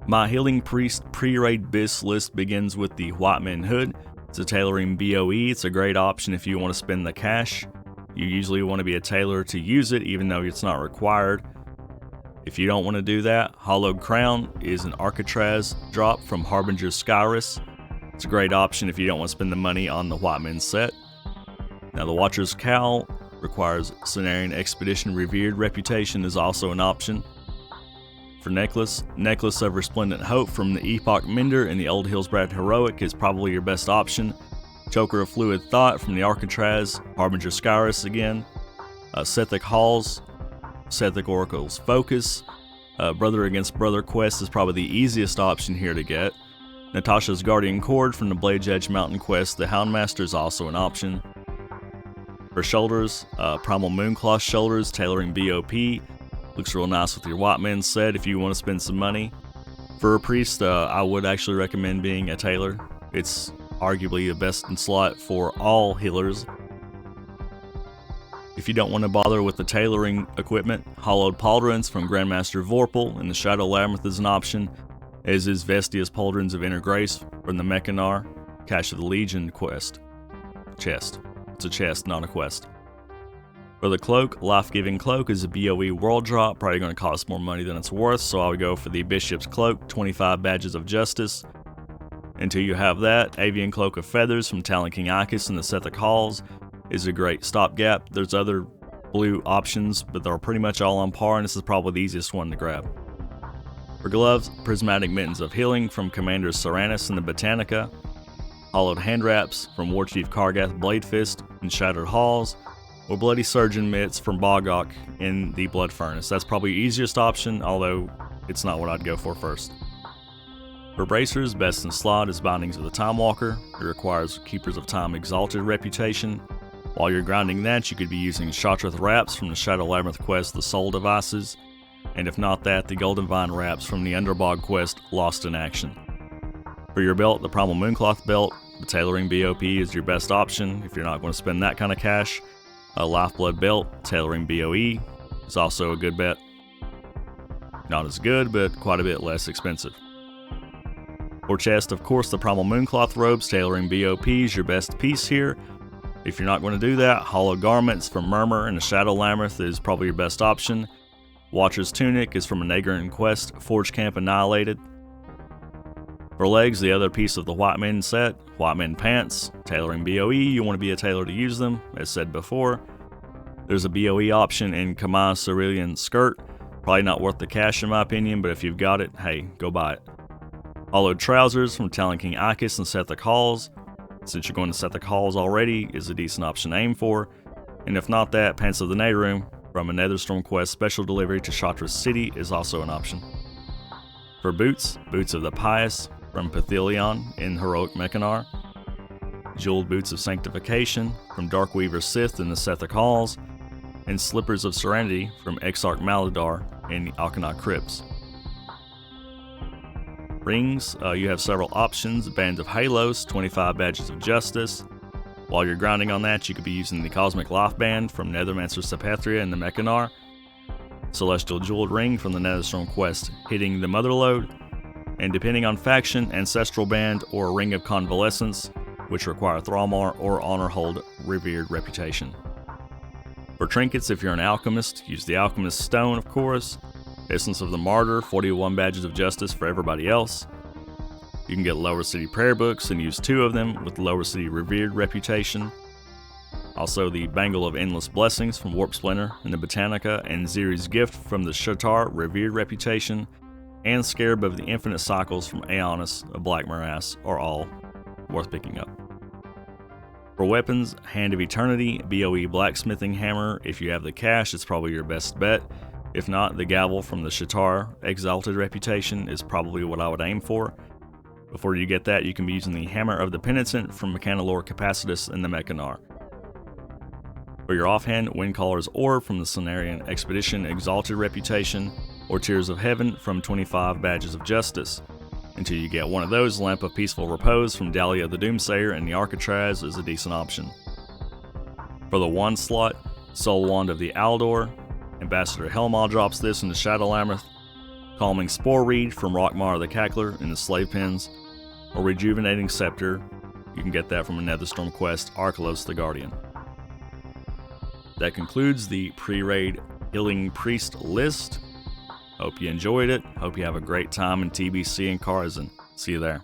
My Healing Priest pre-raid BIS list begins with the Whiteman Hood. It's a tailoring BOE. It's a great option if you want to spend the cash. You usually want to be a tailor to use it, even though it's not required. If you don't want to do that, Hollowed Crown is an Arcatraz drop from Harbinger's Skyrus. It's a great option if you don't want to spend the money on the Whiteman set. Now the Watcher's Cowl requires Cenarian Expedition Revered Reputation is also an option. For Necklace of Resplendent Hope from the Epoch Mender and the Old Hillsbrad Heroic is probably your best option. Choker of Fluid Thought from the Arcatraz, Harbinger Skyrus again. Sethic Halls, Sethic Oracle's Focus. Brother Against Brother Quest is probably the easiest option here to get. Natasha's Guardian Cord from the Blade's Edge Mountain Quest, the Houndmaster is also an option. For shoulders, Primal Mooncloth Shoulders, tailoring BOP. Looks real nice with your Whiteman set if you want to spend some money. For a priest, I would actually recommend being a tailor. It's arguably the best in slot for all healers. If you don't want to bother with the tailoring equipment, Hollowed Pauldrons from Grandmaster Vorpal and the Shadow Labyrinth is an option, as is Vestia's Pauldrons of Inner Grace from the Mechanar, Cache of the Legion quest. Chest. It's a chest, not a quest. For the cloak, Life-Giving Cloak is a BOE world drop, probably going to cost more money than it's worth, so I would go for the Bishop's Cloak, 25 Badges of Justice. Until you have that, Avian Cloak of Feathers from Talon King Icus and the Sethic Halls is a great stopgap. There's other blue options, but they're pretty much all on par, and this is probably the easiest one to grab. For gloves, Prismatic Mittens of Healing from Commanders Seranus and the Botanica. Hollowed Hand Wraps from Warchief Kargath Bladefist and Shattered Halls. Or Bloody Surgeon Mitts from Bogok in the Blood Furnace. That's probably the easiest option, although it's not what I'd go for first. For bracers, best in slot is Bindings of the Time Walker. It requires Keepers of Time Exalted Reputation. While you're grinding that, you could be using Shatrath Wraps from the Shadow Labyrinth quest, the Soul Devices, and if not that, the Golden Vine Wraps from the Underbog quest, Lost in Action. For your belt, the Primal Mooncloth belt, the tailoring BOP is your best option if you're not going to spend that kind of cash. A Lifeblood belt, tailoring BOE, is also a good bet. Not as good, but quite a bit less expensive. For chest, of course, the Primal Mooncloth robes, tailoring BOP is your best piece here. If you're not going to do that, Hollow Garments from Murmur and the Shadow Labyrinth is probably your best option. Watcher's Tunic is from a Nagaran quest, Forge Camp Annihilated. For legs, the other piece of the Whiteman set, Whiteman Pants, tailoring BOE, you want to be a tailor to use them, as said before. There's a BOE option in Kamai Cerulean Skirt, probably not worth the cash in my opinion, but if you've got it, hey, go buy it. Hollowed Trousers from Talon King Icus and Sethic Halls, since you're going to Sethic Halls already, is a decent option to aim for. And if not that, Pants of the Nehruim from a Netherstorm quest special delivery to Shatra's City is also an option. For boots, Boots of the Pious from Pithelion in Heroic Mechanar. Jeweled Boots of Sanctification from Darkweaver Sith in the Sethic Halls, and Slippers of Serenity from Exarch Maladar in the Alkanah Crypts. Rings, you have several options. Band of Halos, 25 Badges of Justice. While you're grinding on that, you could be using the Cosmic Life Band from Nethermancer Sapethria in the Mechanar. Celestial Jeweled Ring from the Netherstorm quest, Hitting the Motherlode. And depending on faction, Ancestral Band or Ring of Convalescence, which require Thrallmar or Honor Hold Revered Reputation. For trinkets, if you're an alchemist, use the Alchemist Stone, of course. Essence of the Martyr, 41 Badges of Justice for everybody else. You can get Lower City Prayer Books and use 2 of them with Lower City Revered Reputation. Also the Bangle of Endless Blessings from Warp Splinter and the Botanica, and Ziri's Gift from the Shatar Revered Reputation, and Scarab of the Infinite Cycles from Aeonis, a Black Morass, are all worth picking up. For weapons, Hand of Eternity, BOE Blacksmithing Hammer. If you have the cash, it's probably your best bet. If not, the Gavel from the Shatar Exalted Reputation is probably what I would aim for. Before you get that, you can be using the Hammer of the Penitent from Mechanolore Capacitus in the Mechanar. For your offhand, Windcaller's Orb from the Cenarian Expedition Exalted Reputation, or Tears of Heaven from 25 Badges of Justice. Until you get one of those, Lamp of Peaceful Repose from Dahlia the Doomsayer and the Arcatraz is a decent option. For the wand slot, Soul Wand of the Aldor, Ambassador Helmaw drops this in the Shadow Labyrinth, Calming Spore Reed from Rockmar the Cackler in the Slave Pens, or Rejuvenating Scepter. You can get that from a Netherstorm quest, Arkelos the Guardian. That concludes the pre-raid Healing Priest list. Hope you enjoyed it. Hope you have a great time in TBC and Karazhan. See you there.